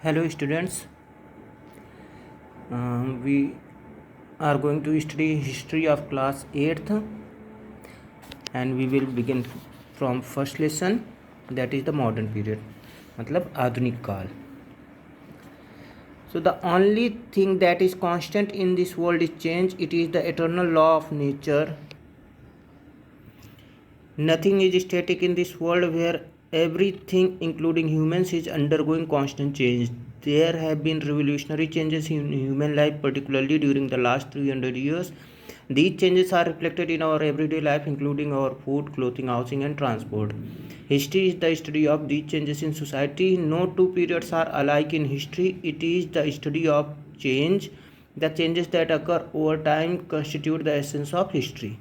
Hello students, we are going to study history of class 8th and we will begin from first lesson, that is the modern period, मतलब आधुनिक काल. So the only thing that is constant in this world is change. It is the eternal law of nature. Nothing is static in this world where everything including humans is undergoing constant change. There have been revolutionary changes in human life, particularly during the last 300 years. These changes are reflected in our everyday life, including our food, clothing, housing, and transport. History is the study of these changes in society. No two periods are alike in history. It is the study of change. The changes that occur over time constitute the essence of history.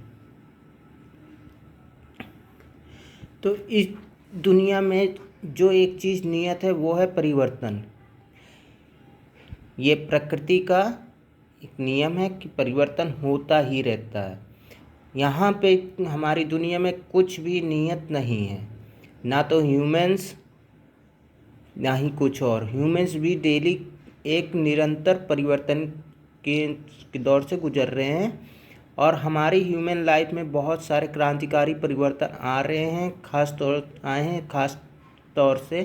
तो इस दुनिया में जो एक चीज़ नियत है वो है परिवर्तन. ये प्रकृति का एक नियम है कि परिवर्तन होता ही रहता है. यहाँ पे हमारी दुनिया में कुछ भी नियत नहीं है, ना तो ह्यूमंस ना ही कुछ और. ह्यूमंस भी डेली एक निरंतर परिवर्तन के दौर से गुजर रहे हैं और हमारी ह्यूमन लाइफ में बहुत सारे क्रांतिकारी परिवर्तन आ रहे हैं, खास तौर से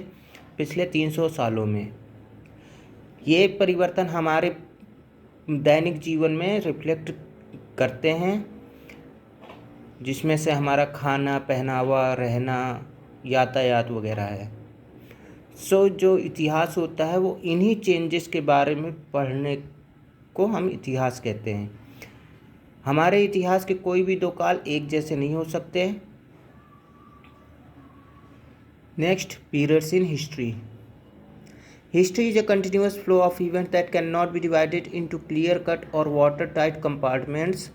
पिछले 300 सालों में. ये परिवर्तन हमारे दैनिक जीवन में रिफ्लेक्ट करते हैं, जिसमें से हमारा खाना, पहनावा, रहना, यातायात वगैरह है. जो इतिहास होता है वो इन्हीं चेंजेस के बारे में पढ़ने को हम इतिहास कहते हैं. हमारे इतिहास के कोई भी दो काल एक जैसे नहीं हो सकते. Next, periods in history. History is a continuous flow of events that can not be divided into clear cut और water tight compartments,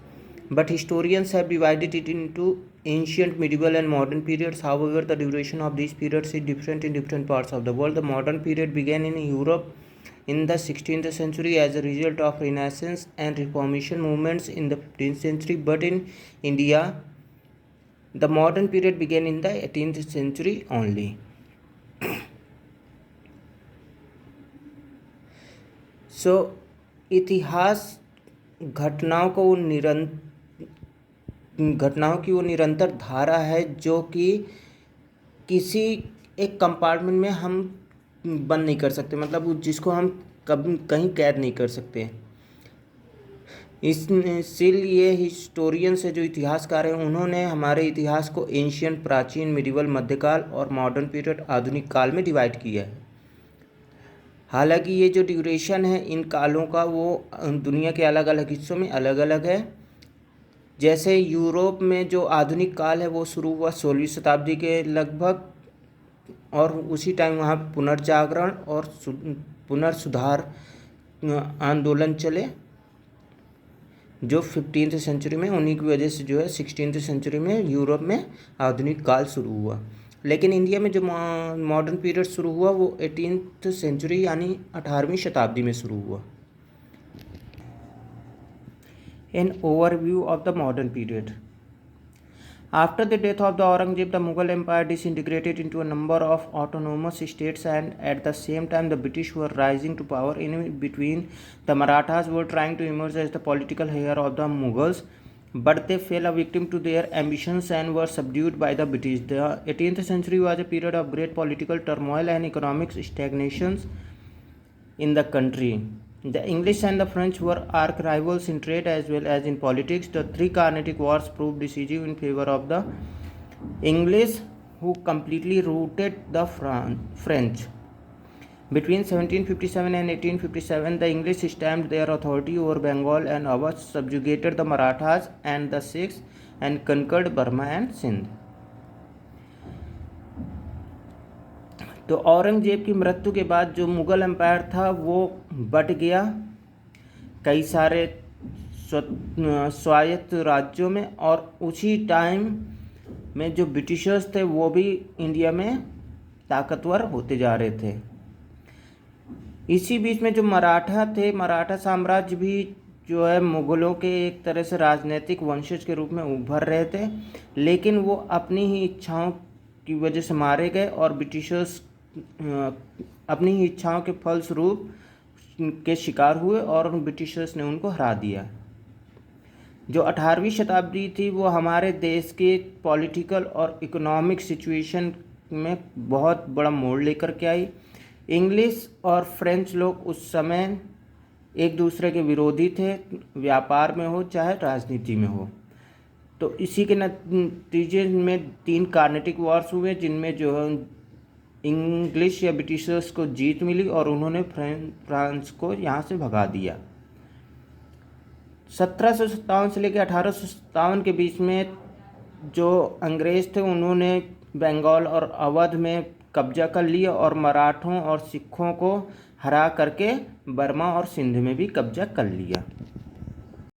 but historians have divided it into ancient, medieval and modern periods. However, the duration of these periods is different in different parts of the world. The modern period began in Europe in the 16th century as a result of Renaissance and Reformation movements in the 15th century, but in India, the modern period began in the 18th century only. So, इतिहास घटनाओं की वो निरंतर धारा है जो कि किसी एक कंपार्टमेंट में हम बंद नहीं कर सकते, मतलब जिसको हम कभी कहीं कैद नहीं कर सकते. इसलिए हिस्टोरियन से जो इतिहासकार हैं उन्होंने हमारे इतिहास को एंशियंट, प्राचीन, मिडिवल, मध्यकाल और मॉडर्न पीरियड, आधुनिक काल में डिवाइड किया है. हालांकि ये जो ड्यूरेशन है इन कालों का वो दुनिया के अलग अलग हिस्सों में अलग अलग है. जैसे यूरोप में जो आधुनिक काल है वो शुरू हुआ 16वीं शताब्दी के लगभग, और उसी टाइम वहाँ पुनर्जागरण और पुनर्सुधार आंदोलन चले जो 15th सेंचुरी में. उन्हीं की वजह से जो है 16th सेंचुरी में यूरोप में आधुनिक काल शुरू हुआ. लेकिन इंडिया में जो मॉडर्न पीरियड शुरू हुआ वो 18th सेंचुरी यानी 18वीं शताब्दी में शुरू हुआ. An overview of the modern period. After the death of the Aurangzeb, the Mughal Empire disintegrated into a number of autonomous states, and at the same time the British were rising to power. In between, the Marathas were trying to emerge as the political heir of the Mughals, but they fell a victim to their ambitions and were subdued by the British. The 18th century was a period of great political turmoil and economic stagnations in the country. The English and the French were arch rivals in trade as well as in politics. The three Carnatic Wars proved decisive in favor of the English, who completely routed the French. Between 1757 and 1857, the English stamped their authority over Bengal and Awadh, subjugated the Marathas and the Sikhs, and conquered Burma and Sindh. तो औरंगजेब की मृत्यु के बाद जो Mughal empire था वो but गया कई सारे स्वायत्त राज्यों में, और उसी टाइम में जो ब्रिटिशर्स थे वो भी इंडिया में ताकतवर होते जा रहे थे. इसी बीच में जो मराठा थे, मराठा साम्राज्य भी जो है मुग़लों के एक तरह से राजनीतिक वंशज के रूप में उभर रहे थे, लेकिन वो अपनी ही इच्छाओं की वजह से मारे गए और ब्रिटिशर्स अपनी ही इच्छाओं के फलस्वरूप के शिकार हुए और ब्रिटिशर्स ने उनको हरा दिया। जो 18वीं शताब्दी थी वो हमारे देश के पॉलिटिकल और इकोनॉमिक सिचुएशन में बहुत बड़ा मोड़ लेकर के आई। इंग्लिश और फ्रेंच लोग उस समय एक दूसरे के विरोधी थे, व्यापार में हो चाहे राजनीति में हो। तो इसी के नतीजे में 3 कार्नेटिक वॉर्स हुए, जिनमें जो है इंग्लिश या ब्रिटिशर्स को जीत मिली और उन्होंने फ्रांस को यहाँ से भगा दिया। 1757 से लेकर 1857 के बीच में जो अंग्रेज थे उन्होंने बंगाल और अवध में कब्जा कर लिया और मराठों और सिखों को हरा करके बर्मा और सिंध में भी कब्जा कर लिया।